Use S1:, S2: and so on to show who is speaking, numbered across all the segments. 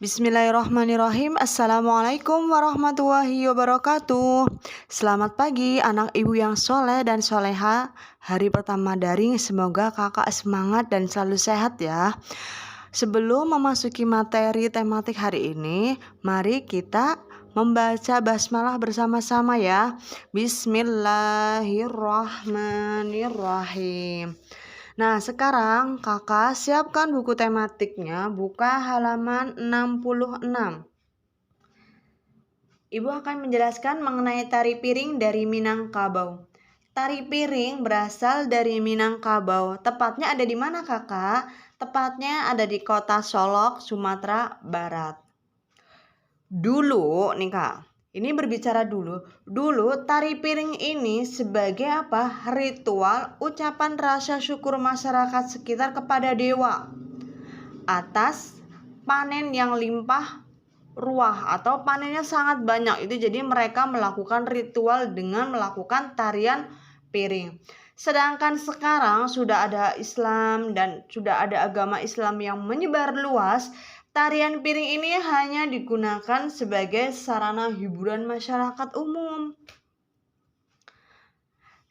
S1: Bismillahirrahmanirrahim. Assalamualaikum warahmatullahi wabarakatuh. Selamat pagi anak ibu yang soleh dan soleha. Hari pertama daring, semoga kakak semangat dan selalu sehat ya. Sebelum memasuki materi tematik hari ini, mari kita membaca basmalah bersama-sama ya. Bismillahirrahmanirrahim. Nah, sekarang kakak siapkan buku tematiknya, buka halaman 66. Ibu akan menjelaskan mengenai tari piring dari Minangkabau. Tari piring berasal dari Minangkabau. Tepatnya ada di mana kakak? Tepatnya ada di kota Solok, Sumatera Barat. Dulu nih kak, ini berbicara dulu tari piring ini sebagai apa? Ritual ucapan rasa syukur masyarakat sekitar kepada dewa atas panen yang limpah ruah atau panennya sangat banyak itu. Jadi mereka melakukan ritual dengan melakukan tarian piring. Sedangkan sekarang sudah ada Islam dan sudah ada agama Islam yang menyebar luas. Tarian piring ini hanya digunakan sebagai sarana hiburan masyarakat umum.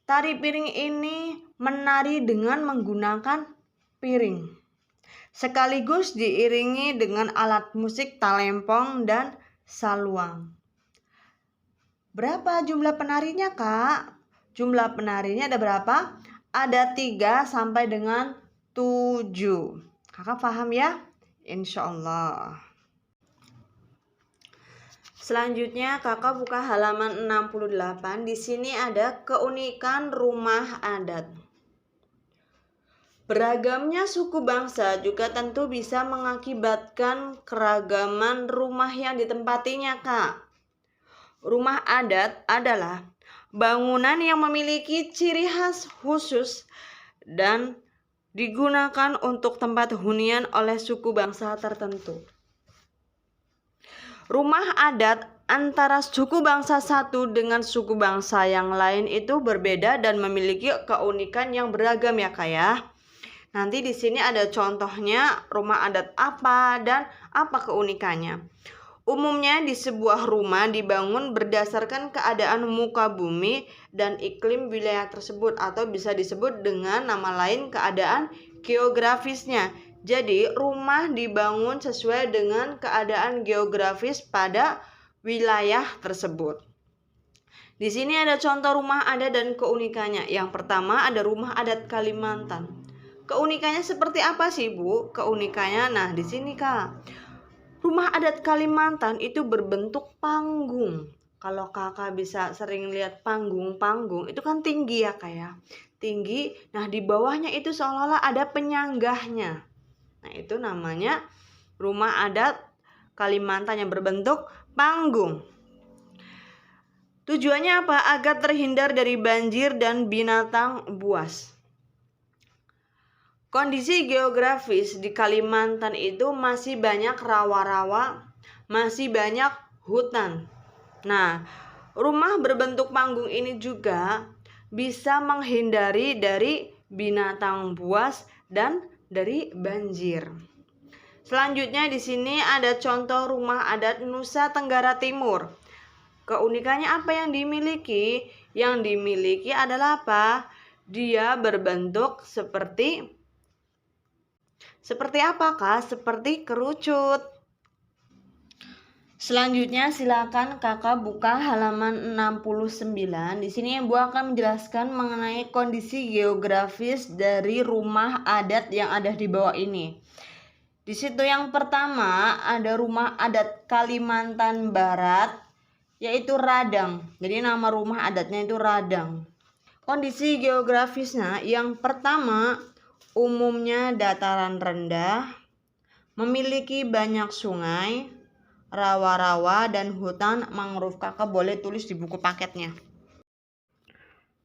S1: Tari piring ini menari dengan menggunakan piring, sekaligus diiringi dengan alat musik talempong dan saluang. Berapa jumlah penarinya kak? Jumlah penarinya ada berapa? Ada 3 sampai dengan 7. Kakak paham ya? Insya Allah. Selanjutnya kakak buka halaman 68. Di sini ada keunikan rumah adat. Beragamnya suku bangsa juga tentu bisa mengakibatkan keragaman rumah yang ditempatinya kak. Rumah adat adalah bangunan yang memiliki ciri khas khusus dan digunakan untuk tempat hunian oleh suku bangsa tertentu. Rumah adat antara suku bangsa satu dengan suku bangsa yang lain itu berbeda dan memiliki keunikan yang beragam ya kak ya. Nanti di sini ada contohnya rumah adat apa dan apa keunikannya. Umumnya di sebuah rumah dibangun berdasarkan keadaan muka bumi dan iklim wilayah tersebut atau bisa disebut dengan nama lain keadaan geografisnya. Jadi rumah dibangun sesuai dengan keadaan geografis pada wilayah tersebut. Di sini ada contoh rumah adat dan keunikannya. Yang pertama ada rumah adat Kalimantan. Keunikannya seperti apa sih Bu? Keunikannya nah di sini kak. Rumah adat Kalimantan itu berbentuk panggung. Kalau kakak bisa sering lihat panggung-panggung itu kan tinggi ya kak ya. Tinggi, nah di bawahnya itu seolah-olah ada penyanggahnya. Nah itu namanya rumah adat Kalimantan yang berbentuk panggung. Tujuannya apa? Agar terhindar dari banjir dan binatang buas. Kondisi geografis di Kalimantan itu masih banyak rawa-rawa, masih banyak hutan. Nah, rumah berbentuk panggung ini juga bisa menghindari dari binatang buas dan dari banjir. Selanjutnya di sini ada contoh rumah adat Nusa Tenggara Timur. Keunikannya apa yang dimiliki? Yang dimiliki adalah apa? Dia berbentuk seperti apakah? Seperti kerucut. Selanjutnya silakan kakak buka halaman 69. Di sini Ibu akan menjelaskan mengenai kondisi geografis dari rumah adat yang ada di bawah ini. Di situ yang pertama ada rumah adat Kalimantan Barat yaitu Radang. Jadi nama rumah adatnya itu Radang. Kondisi geografisnya yang pertama umumnya dataran rendah, memiliki banyak sungai, rawa-rawa, dan hutan mangrove. Kakak boleh tulis di buku paketnya.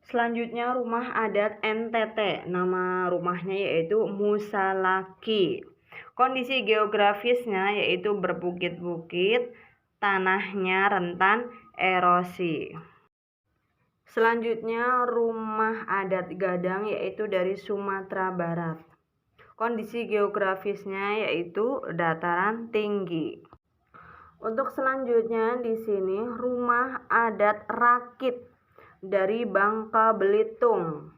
S1: Selanjutnya rumah adat NTT. Nama rumahnya yaitu Musalaki. Kondisi geografisnya yaitu berbukit-bukit, tanahnya rentan erosi. Selanjutnya rumah adat Gadang yaitu dari Sumatera Barat. Kondisi geografisnya yaitu dataran tinggi. Untuk selanjutnya di sini rumah adat Rakit dari Bangka Belitung.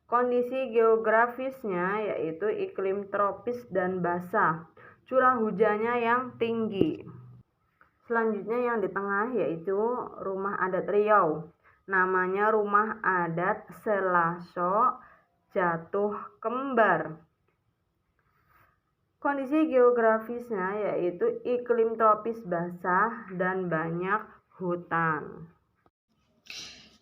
S1: Kondisi geografisnya yaitu iklim tropis dan basah, curah hujannya yang tinggi. Selanjutnya yang di tengah yaitu rumah adat Riau. Namanya rumah adat Selaso Jatuh Kembar. Kondisi geografisnya yaitu iklim tropis basah dan banyak hutan.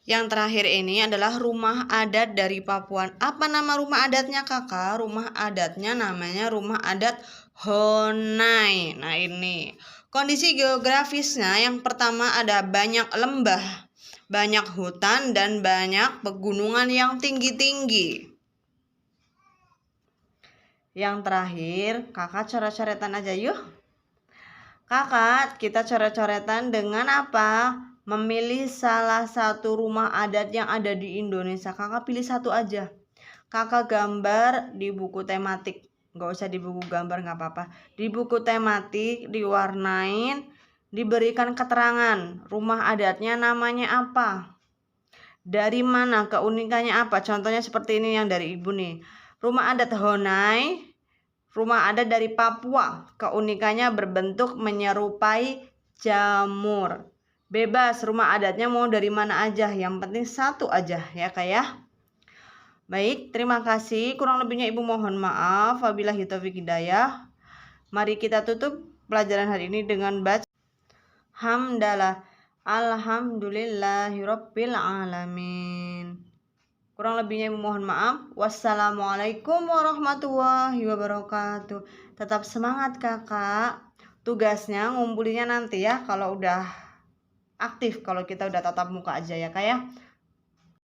S1: Yang terakhir ini adalah rumah adat dari Papua. Apa nama rumah adatnya kakak? Rumah adatnya namanya rumah adat Honai. Nah ini kondisi geografisnya yang pertama ada banyak lembah, banyak hutan, dan banyak pegunungan yang tinggi-tinggi. Yang terakhir kakak coret-coretan aja yuk. Kakak kita coret-coretan dengan apa? Memilih salah satu rumah adat yang ada di Indonesia. Kakak pilih satu aja. Kakak gambar di buku tematik. Gak usah di buku gambar gak apa-apa. Di buku tematik diwarnain, diberikan keterangan rumah adatnya namanya apa, dari mana, keunikannya apa. Contohnya seperti ini yang dari ibu nih. Rumah adat Honai, rumah adat dari Papua. Keunikannya berbentuk menyerupai jamur. Bebas rumah adatnya mau dari mana aja, yang penting satu aja ya kak ya. Baik, terima kasih. Kurang lebihnya ibu mohon maaf. Wabillahi taufiq hidayah. Mari kita tutup pelajaran hari ini dengan baca hamdalah alhamdulillahirabbil alamin. Kurang lebihnya ibu mohon maaf. Wassalamualaikum warahmatullahi wabarakatuh. Tetap semangat kakak. Tugasnya ngumpulinnya nanti ya kalau udah aktif, kalau kita udah tatap muka aja ya kak ya.